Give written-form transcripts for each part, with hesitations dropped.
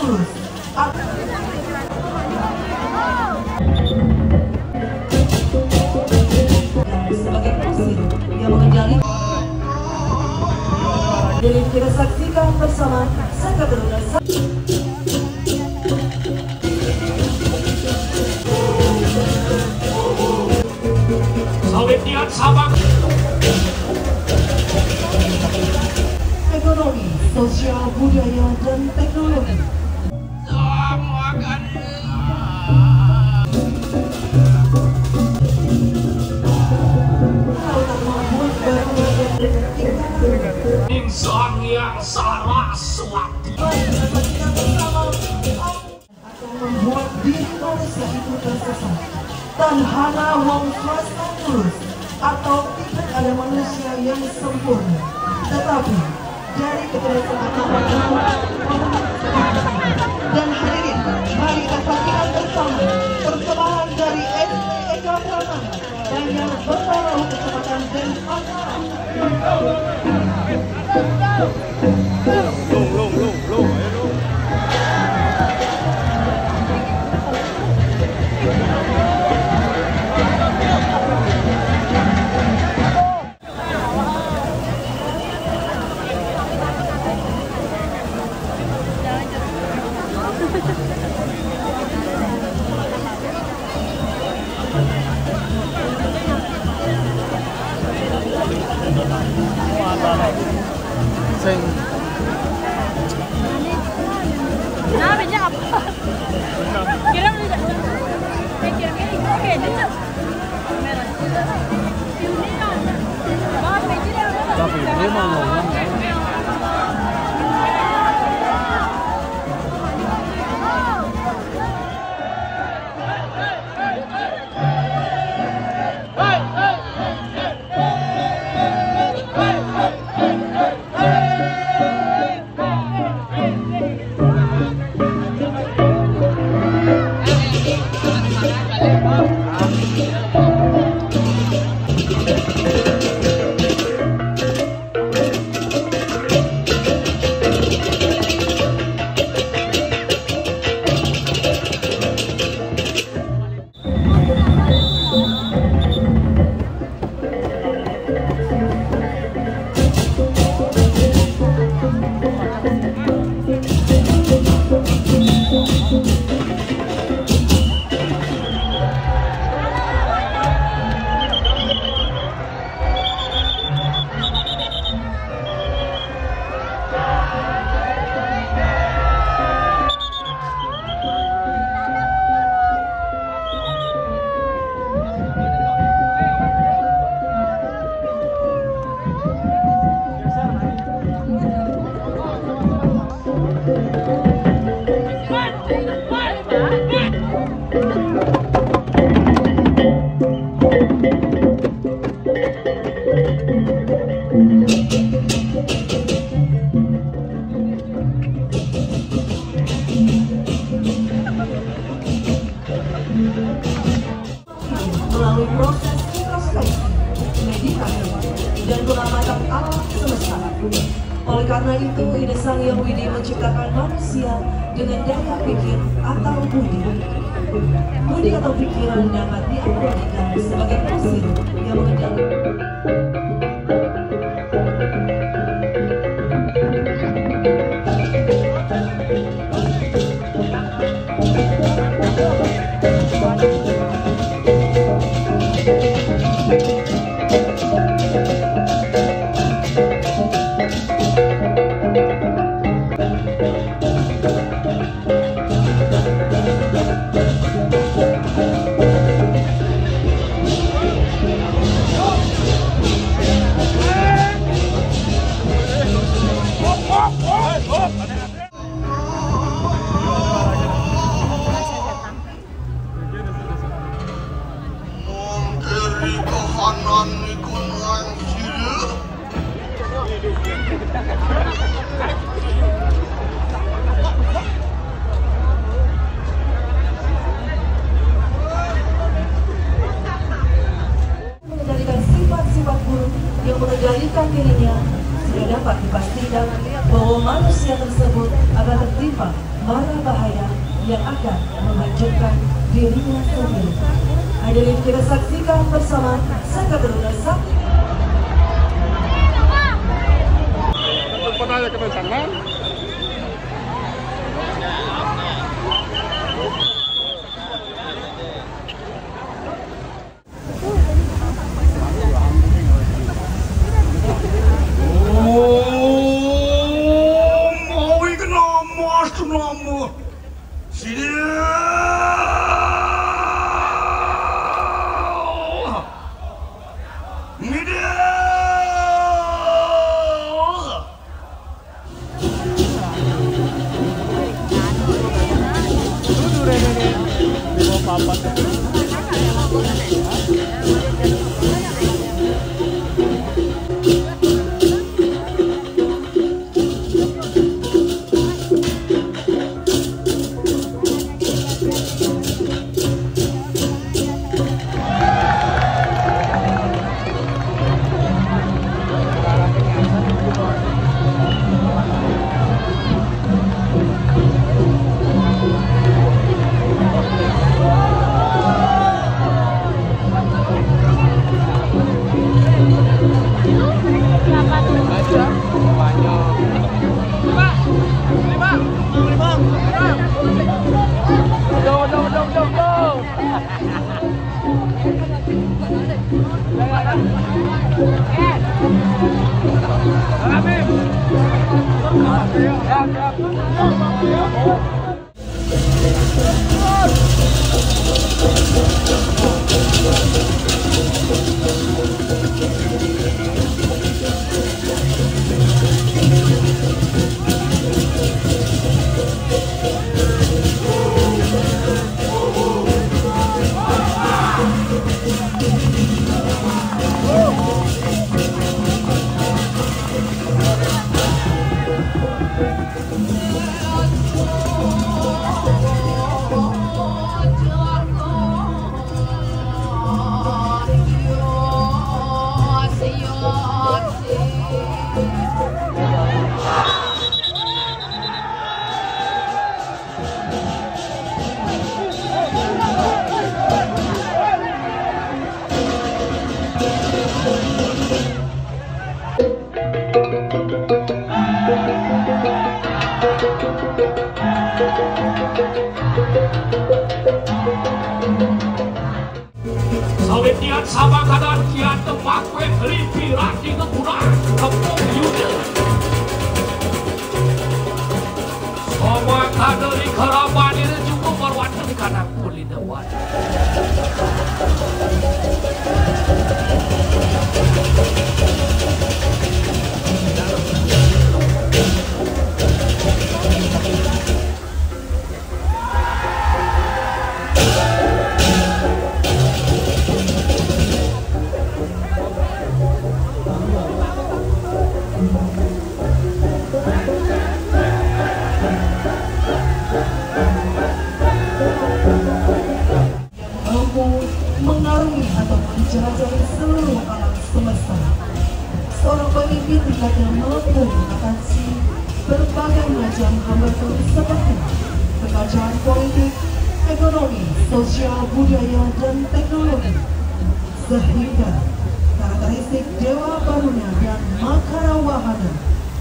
lurus. Sebagai kusir yang mengendalikan. Jadi kita saksikan bersama Saka Garuda. Sawitnya sabak. Ekonomi, sosial, budaya, dan teknologi. Insan yang saraswati Akan membuat diri manusia itu tersesat dan hana wong swasta lurus, atau tidak ada manusia yang sempurna. Tetapi dari kebersamaan dan hadirin, mari kita saksikan bersama persembahan dari SD Eka Pramana dan yang bertaruh Kecamatan Denpasar. Namanya apa? Kira oke, tapi memang melalui proses introspeksi, meditasi, dan pengamatan alam semesta. Oleh karena itu, Ida Sang Hyang Widi menciptakan manusia dengan daya pikir atau budi. Budi atau pikiran dapat diartikan sebagai mesin yang mengendalikan. Mengendalikan sifat-sifat buruk yang mengendalikan dirinya, sudah dapat dipastikan bahwa manusia tersebut akan tertimpa mara bahaya yang akan menghancurkan dirinya sendiri. Hadirin kita saksikan bersama Sakateruna Sakti. Pernah ada kemenangan? Sawitian sama kanan kian tempat kue ripi rati kepunah kepung yuda. Sama kaderi kerabani juga berwarna di kanan kulidawan. Mengarungi atau menjelajahi seluruh alam semesta. Seorang pemimpin yang mampu mengatasi berbagai macam hambatan seperti kekacauan politik, ekonomi, sosial, budaya, dan teknologi. Sehingga karakteristik Dewa Barunya dan Makara Wahana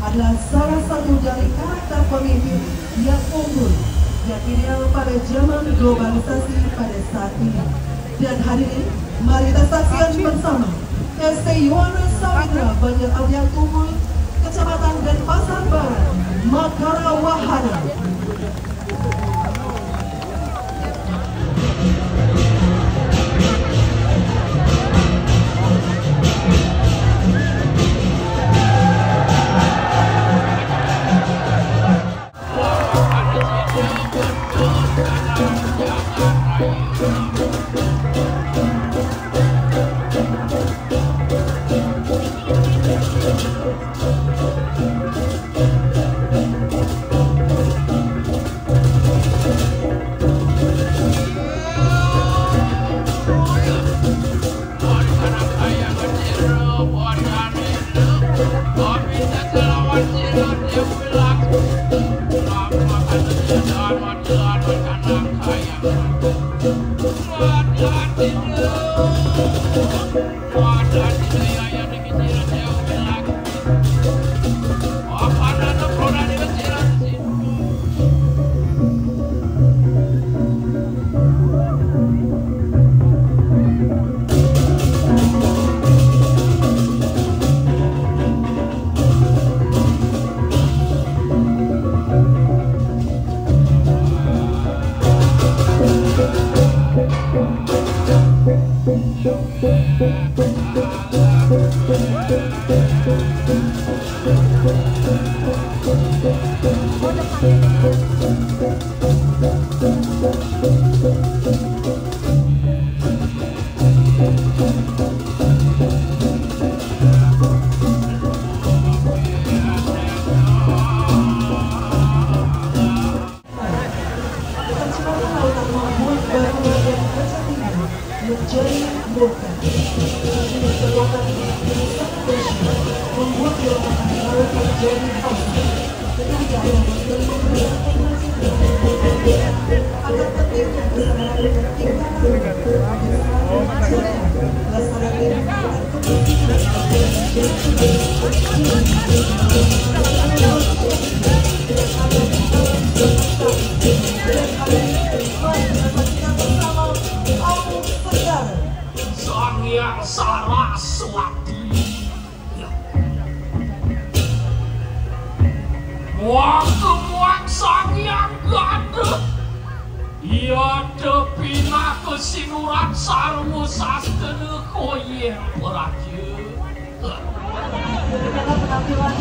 adalah salah satu dari karakter pemimpin yang unggul dan ideal pada zaman globalisasi pada saat ini. Dan hadirin, mari kita saksikan bersama ST Yohanes Sawitra Banjar Abian Tunggul, Kecamatan Denpasar Barat, Makara Wahana. menjadi bukan kekuatan membuat golongan laut menjadi pasang ketika yang akan pentingnya kesadaran Sang Hyang Saraswati, muang Sang Hyang Ganda, ia depina kesinuran sarmu sastene koyeng beraja. penampilan